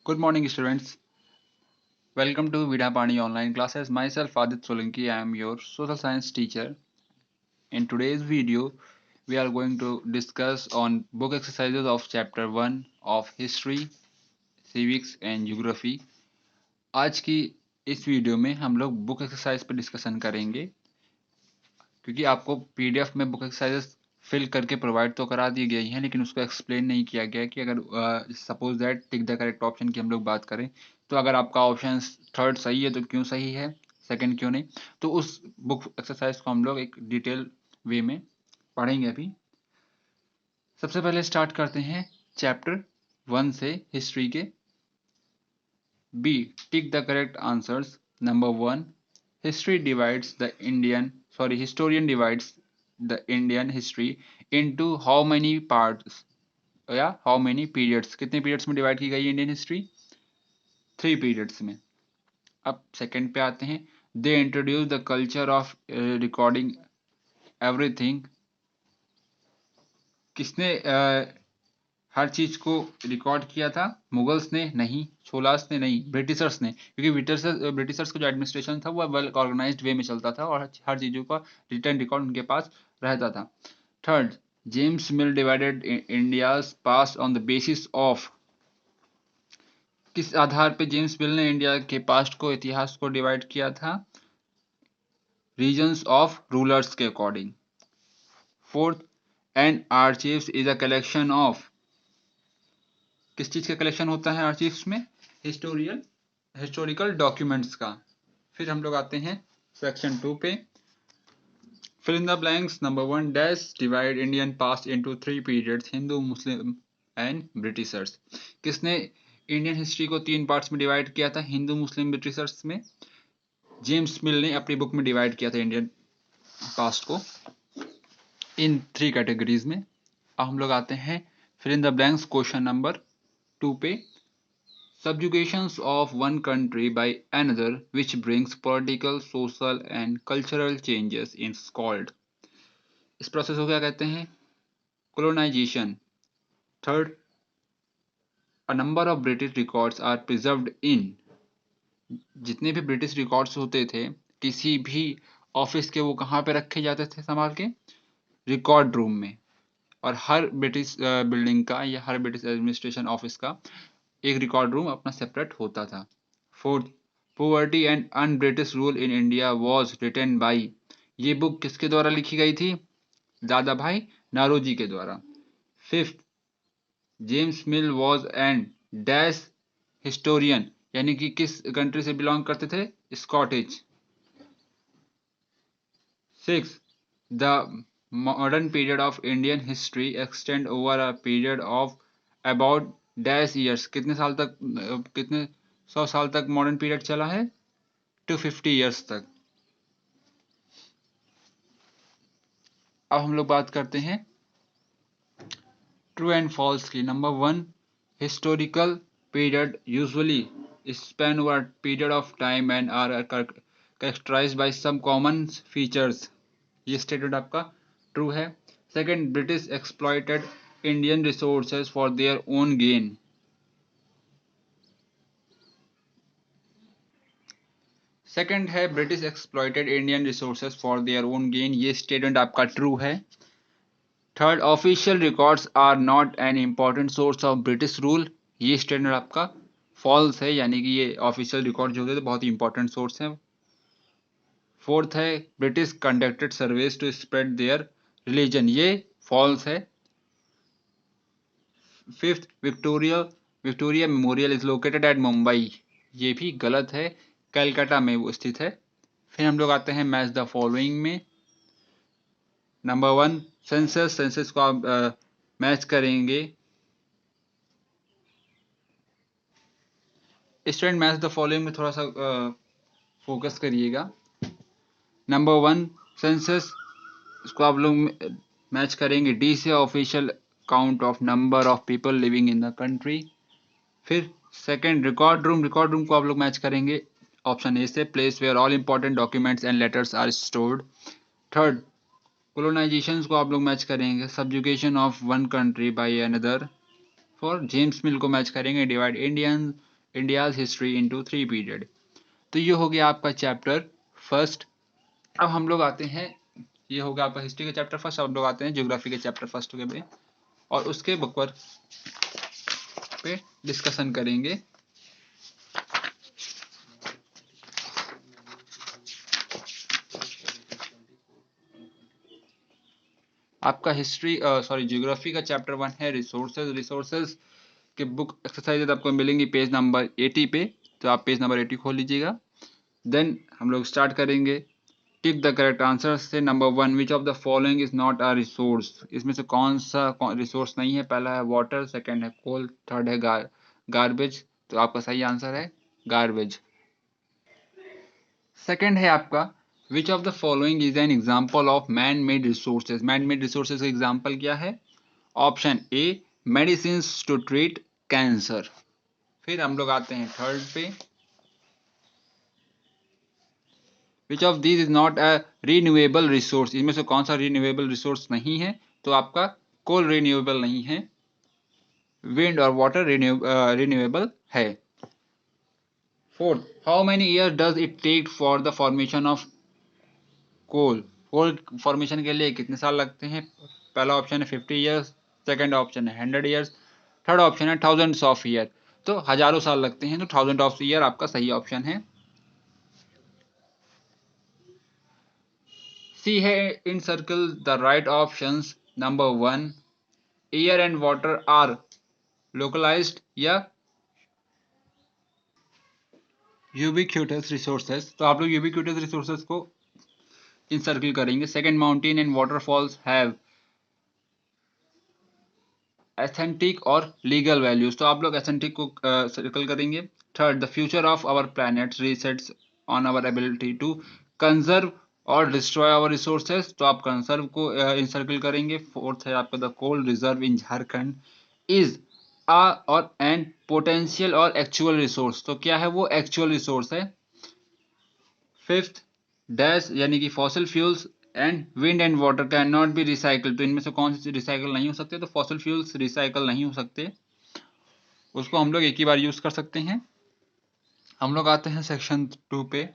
Good morning, students. Welcome to Vidapani online classes. Myself, Adit Solanki. I am your social science teacher. In today's video, we are going to discuss on book exercises of chapter 1 of history, civics and geography. आज की इस video में हम लोग book exercise पर discussion करेंगे क्योंकि आपको पीडीएफ में बुक एक्सरसाइजेस फिल करके प्रोवाइड तो करा दी गई हैं, लेकिन उसको एक्सप्लेन नहीं किया गया कि अगर suppose that tick the correct option की हम लोग बात करें तो अगर आपका ऑप्शन थर्ड सही है तो क्यों सही है, सेकंड क्यों नहीं, तो उस बुक एक्सरसाइज को हम लोग एक डिटेल वे में पढ़ेंगे अभी। सबसे पहले स्टार्ट करते हैं चैप्टर 1 से हिस्ट्री के। B, tick the correct answers. Number 1, history divides the Indian sorry historian divides the Indian history into how many parts या how many periods, कितने periods में डिवाइड की गई इंडियन हिस्ट्री? 3 periods में। अब सेकंड पे आते हैं, they introduce the culture of recording everything. किसने हर चीज को रिकॉर्ड किया था? मुगल्स ने नहीं, छोलास ने नहीं, ब्रिटिशर्स ने, क्योंकि ब्रिटिशर्स का जो एडमिनिस्ट्रेशन था वो वेल ऑर्गेनाइज्ड वे में चलता था और हर चीजों का रिटर्न रिकॉर्ड उनके पास रहता था। Third, James mill divided India's past on the basis of. किस आधार पे जेम्स मिल ने इंडिया के पास्ट को, इतिहास को डिवाइड किया था? रीजन्स ऑफ रूलर्स के according. Fourth, an archives is a collection of. किस चीज का कलेक्शन होता है आर्चीव्स में? हिस्टोरिकल डॉक्यूमेंट्स का। फिर हम लोग आते हैं सेक्शन 2 पे। Fill in the blanks. Number 1, dash divide Indian past into 3 periods, Hindu, Muslim and Britishers. किसने इंडियन हिस्ट्री को 3 पार्ट्स में डिवाइड किया था? हिंदू, मुस्लिम, ब्रिटिशर्स में। जेम्स मिल ने अपनी बुक में डिवाइड किया था इंडियन पास्ट को इन 3 कैटेगरीज में। अब हम लोग आते हैं fill in the blanks question number 2 पे। Subjugations of one country by another which brings political, social and cultural changes is called। इस प्रोसेस को क्या कहते हैं? Colonization। Third, a number of British records are preserved in। जितने भी British records होते थे किसी भी ऑफिस के, वो कहाँ पे रखे जाते थे संभाल के? रिकॉर्ड रूम में। और हर ब्रिटिश बिल्डिंग का या हर ब्रिटिश एडमिनिस्ट्रेशन ऑफिस का एक रिकॉर्ड रूम अपना सेपरेट होता था। Fourth, poverty and un British rule in India was written by. ये बुक किसके द्वारा लिखी गई थी? दादा भाई नारोजी के द्वारा। Fifth, James mill was and dash historian, यानी कि किस कंट्री से बिलोंग करते थे? Scottish. Six, the modern period of Indian history extend over a period of about dash years. कितने साल तक, कितने 100 साल तक मॉडर्न पीरियड चला है? 250 ईयर्स तक। अब हम लोग बात करते हैं ट्रू एंड फॉल्स की। Number 1, historical period usually span over period of time and are characterized by some common features. ये स्टेटमेंट आपका ट्रू है। Second, British exploited Indian resources for their own gain. Second है, British exploited Indian resources for their own gain. ये statement आपका true है। Third, official records are not an important source of British rule. ये statement आपका false है, यानी कि ये ऑफिशियल रिकॉर्ड जो होते हैं बहुत ही इंपॉर्टेंट सोर्स है। फोर्थ है, British conducted surveys to spread their religion. ये फॉल्स है। Fifth, Victoria Memorial is located at Mumbai. ये भी गलत है, कलकत्ता में वो स्थित है। फिर हम लोग आते हैं मैच द फॉलोइंग में। नंबर 1, सेंसस को आप मैच करेंगे। स्टूडेंट मैच द फॉलोइंग में थोड़ा सा फोकस करिएगा। नंबर 1, सेंसस, इसको आप लोग मैच करेंगे डी से, official count of number of people living in the country. फिर सेकंड, रिकॉर्ड रूम को आप लोग मैच करेंगे ऑप्शन ए से, place where all important documents and letters are stored. Third, colonization को आप लोग मैच करेंगे subjugation of one country by another. Four James Mill को मैच करेंगे divide Indian India's history into 3 period. तो ये हो गया आपका चैप्टर फर्स्ट। अब हम लोग आते हैं, ये हो गया आपका हिस्ट्री के चैप्टर फर्स्ट। अब हम लोग आते हैं ज्योग्राफी के चैप्टर फर्स्ट के पे, और उसके बुक पर पे डिस्कशन करेंगे। आपका हिस्ट्री ज्योग्राफी का चैप्टर 1 है रिसोर्सेज। रिसोर्सेज के बुक एक्सरसाइजेज आपको मिलेंगी पेज नंबर 80 पे, तो आप पेज नंबर 80 खोल लीजिएगा। देन हम लोग स्टार्ट करेंगे। टिक द करेक्ट आंसर से number 1, which of the following is not a resource. इसमें से कौन सा रिसोर्स नहीं है? पहला है वाटर, सेकंड है कोल, थर्ड है गार्बेज। तो आपका सही आंसर है गार्बेज। सेकंड है आपका, which of the following is an example of man made resources. Man made resources का एग्जाम्पल क्या है? Option A medicine to treat cancer. फिर हम लोग आते हैं थर्ड पे, which of this is not a renewable resource. इनमें से कौन सा रिन्यूएबल रिसोर्स नहीं है? तो आपका कोल रिन्यूएबल नहीं है, विंड और वाटर रिन्यूएबल है। Fourth, how many years does it take for the formation of coal. Coal formation के लिए कितने साल लगते हैं? पहला ऑप्शन है 50 ईयर्स, सेकंड ऑप्शन है 100 ईयर्स, थर्ड ऑप्शन है थाउजेंड्स ऑफ ईयर। तो हजारों साल लगते हैं, तो 1000 ऑफ ईयर आपका सही ऑप्शन है। सी है encircle the right options. Number 1, air and water are localized या यूबिक्यूटस रिसोर्सेज। तो आप लोग यूबिक्यूटस रिसोर्सेज को इंसर्कल करेंगे। Second, mountain and waterfalls have aesthetic और लीगल वैल्यूज। तो आप लोग एस्थेटिक को सर्कल करेंगे। Third, the future of our planet resets on our ability to conserve और डिस्ट्रॉय आवर रिसोर्सेज। तो आप कंजर्व को इंसर्कल करेंगे। फोर्थ है आपका, the coal reserve in Jharkhand is आ और एन पोटेंशियल और एक्चुअल रिसोर्स। तो क्या है वो? एक्चुअल रिसोर्स है। फिफ्थ, डैश यानी कि fossil fuels and wind and water can not be recycle. तो इनमें से कौन से रिसाइकल नहीं हो सकते? तो फॉसिल फ्यूल्स रिसाइकल नहीं हो सकते, उसको हम लोग एक ही बार यूज कर सकते हैं। हम लोग आते हैं सेक्शन 2 पे,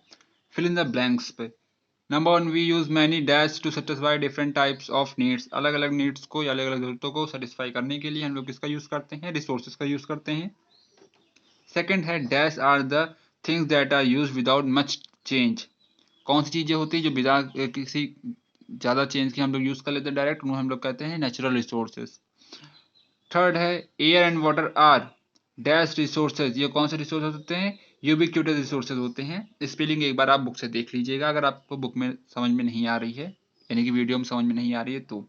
फिल इन द ब्लैंक्स पे। Number 1, we use many dash to satisfy different types of needs. अलग अलग नीड्स को या अलग अलग जरूरतों को सेटिस्फाई करने के लिए हम लोग किसका यूज करते हैं? रिसोर्सेज का यूज करते हैं। सेकंड है, dash are the things that are use without much change. कौन सी चीजें होती है जो बिना किसी ज्यादा चेंज के हम लोग यूज कर लेते हैं डायरेक्ट, उन्हें हम लोग कहते हैं नेचुरल रिसोर्सेज। थर्ड है, air and water are dash resources. ये कौन से रिसोर्सेज होते हैं? यूबिक्यूटस रिसोर्सेज होते हैं। स्पेलिंग एक बार आप बुक से देख लीजिएगा अगर आपको बुक में समझ में नहीं आ रही है, यानी कि वीडियो में समझ में नहीं आ रही है तो।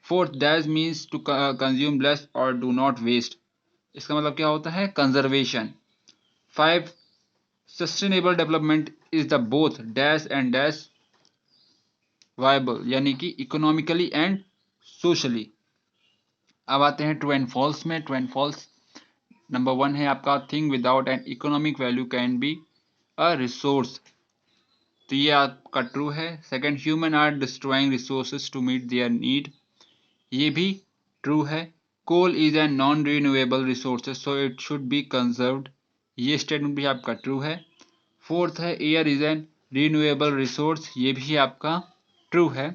Fourth, dash means to consume less और डू नॉट वेस्ट। इसका मतलब क्या होता है? Conservation. Five, sustainable development is the both dash and dash viable, यानी कि इकोनॉमिकली एंड सोशली। अब आते हैं ट्रू एंड फॉल्स में। ट्रू एंड फॉल्स, नंबर 1 है आपका, thing without an economic value can be a resource. तो ये आपका ट्रू है। Second, human are destroying resources to meet there need. ये भी ट्रू है। Coal is an non renewable resources so it should be conserved. ये statement भी आपका ट्रू है। फोर्थ है, air is an renewable resource. ये भी आपका ट्रू है।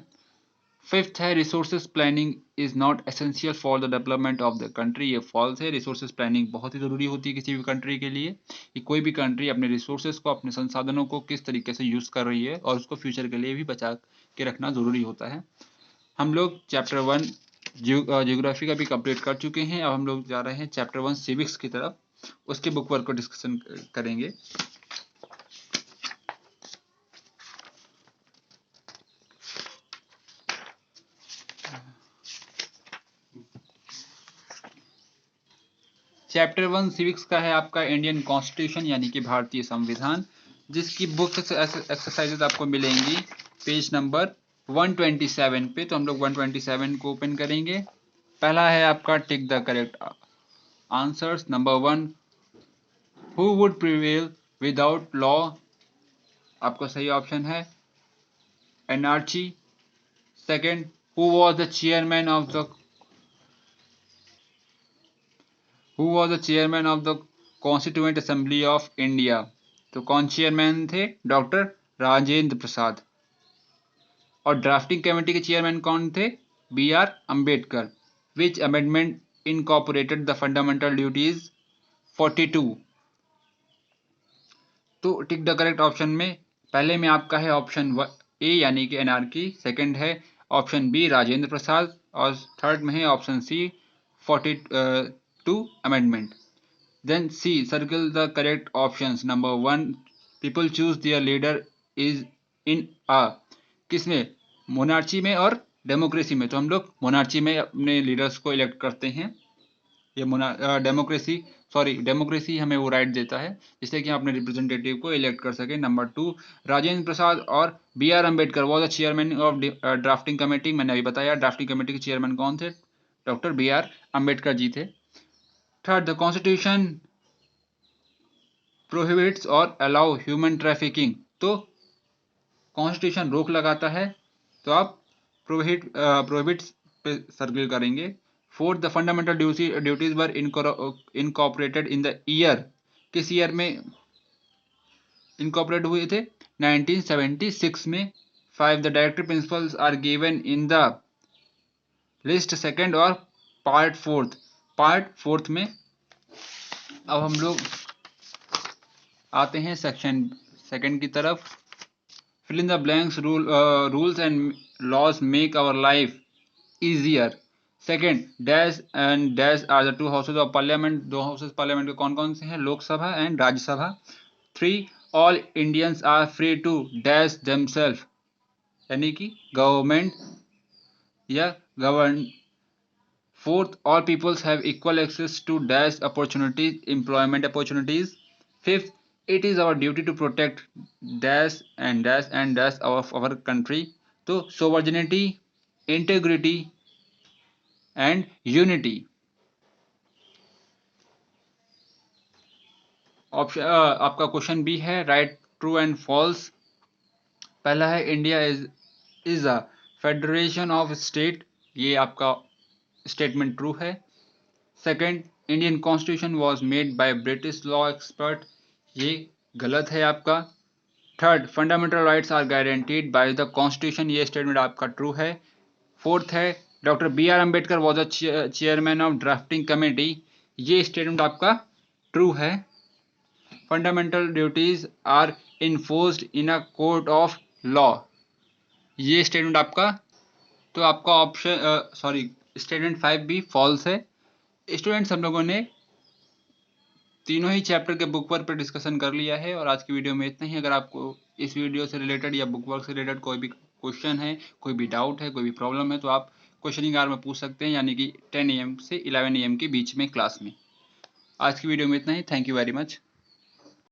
फिफ्थ है, resources planning is not essential for the development of the country. ये फॉल्स है। रिसोर्सेज प्लानिंग बहुत ही जरूरी होती है किसी भी कंट्री के लिए, कि कोई भी कंट्री अपने रिसोर्सेज को, अपने संसाधनों को किस तरीके से यूज कर रही है और उसको फ्यूचर के लिए भी बचा के रखना जरूरी होता है। हम लोग चैप्टर 1 जियोग्राफी का भी कंप्लीट कर चुके हैं। अब हम लोग जा रहे हैं चैप्टर 1 सिविक्स की तरफ, उसके बुक वर्क को डिस्कशन करेंगे। चैप्टर 1 सिविक्स का है आपका इंडियन कॉन्स्टिट्यूशन, यानी कि भारतीय संविधान, जिसकी बुक एक्सरसाइजेज आपको मिलेंगी पेज नंबर 127 पे। तो हम लोग 127 को ओपन करेंगे। पहला है आपका, tick the correct answers. Number 1, who would prevail without law. आपका सही ऑप्शन है anarchy. Second, who was the chairman of the constituent assembly of India. तो कौन चेयरमैन थे? डॉक्टर राजेंद्र प्रसाद। और ड्राफ्टिंग कमेटी के चेयरमैन कौन थे? B R Ambedkar. Which amendment incorporated the fundamental duties? 42। तो टिक द करेक्ट ऑप्शन में पहले में आपका है ऑप्शन ए यानी कि एनआरकी, सेकंड है ऑप्शन बी राजेंद्र प्रसाद, और थर्ड में है option C 42 amendment. Then C circle the correct options. Number 1 people choose their leader is in a, किसमें? मोनार्ची में और डेमोक्रेसी में। तो हम लोग मोनार्ची में अपने लीडर्स को इलेक्ट करते हैं। ये डेमोक्रेसी हमें वो राइट देता है जिससे कि हम अपने रिप्रेजेंटेटिव को इलेक्ट कर सके। नंबर 2 राजेंद्र प्रसाद और B R Ambedkar was the chairman of drafting committee. मैंने अभी बताया ड्राफ्टिंग कमेटी के चेयरमैन कौन थे? Doctor B R Ambedkar ji थे। थर्ड द कॉन्स्टिट्यूशन प्रोहिबिट्स और अलाउ ह्यूमन ट्रैफिकिंग। तो कॉन्स्टिट्यूशन रोक लगाता है, तो आप प्रोहिबिट्स पे सर्किल करेंगे। Fourth the fundamental duties were incorporated in the year, किस ईयर में इनकॉर्पोरेट हुए थे? 1976 में। 5 the directive principles are given in the list second और पार्ट फोर्थ में। अब हम लोग आते हैं सेक्शन सेकंड की तरफ। Fill in the blanks. Rules and laws make our life easier. Second dash and dash are the 2 houses of parliament. 2 houses parliament के कौन कौन से हैं? Lok Sabha and Rajya Sabha. 3 all Indians are free to dash themselves, यानी कि government या govern. 4th all peoples have equal access to dash opportunities, employment opportunities. 5th it is our duty to protect dash and dash of our country. तो sovereignty, integrity and unity. Option आपका question B है right, true and false. पहला है India is a federation of state, ये आपका statement true है। Second Indian constitution was made by British law expert, ये गलत है आपका। Third fundamental rights are guaranteed by the constitution, ये स्टेटमेंट आपका ट्रू है। फोर्थ है doctor B R Ambedkar was the chairman of drafting committee, ये स्टेटमेंट आपका ट्रू है। Fundamental duties are enforced in a court of law, ये statement आपका, तो आपका ऑप्शन स्टेटमेंट 5 भी फॉल्स है। स्टूडेंट्स हम लोगों ने तीनों ही चैप्टर के बुक वर्क पर डिस्कशन कर लिया है और आज की वीडियो में इतना ही। अगर आपको इस वीडियो से रिलेटेड या बुक वर्क से रिलेटेड कोई भी क्वेश्चन है, कोई भी डाउट है, कोई भी प्रॉब्लम है, तो आप क्वेश्चनिंग आवर में पूछ सकते हैं, यानी कि 10 AM से 11 AM के बीच में क्लास में। आज की वीडियो में इतना ही। Thank you very much.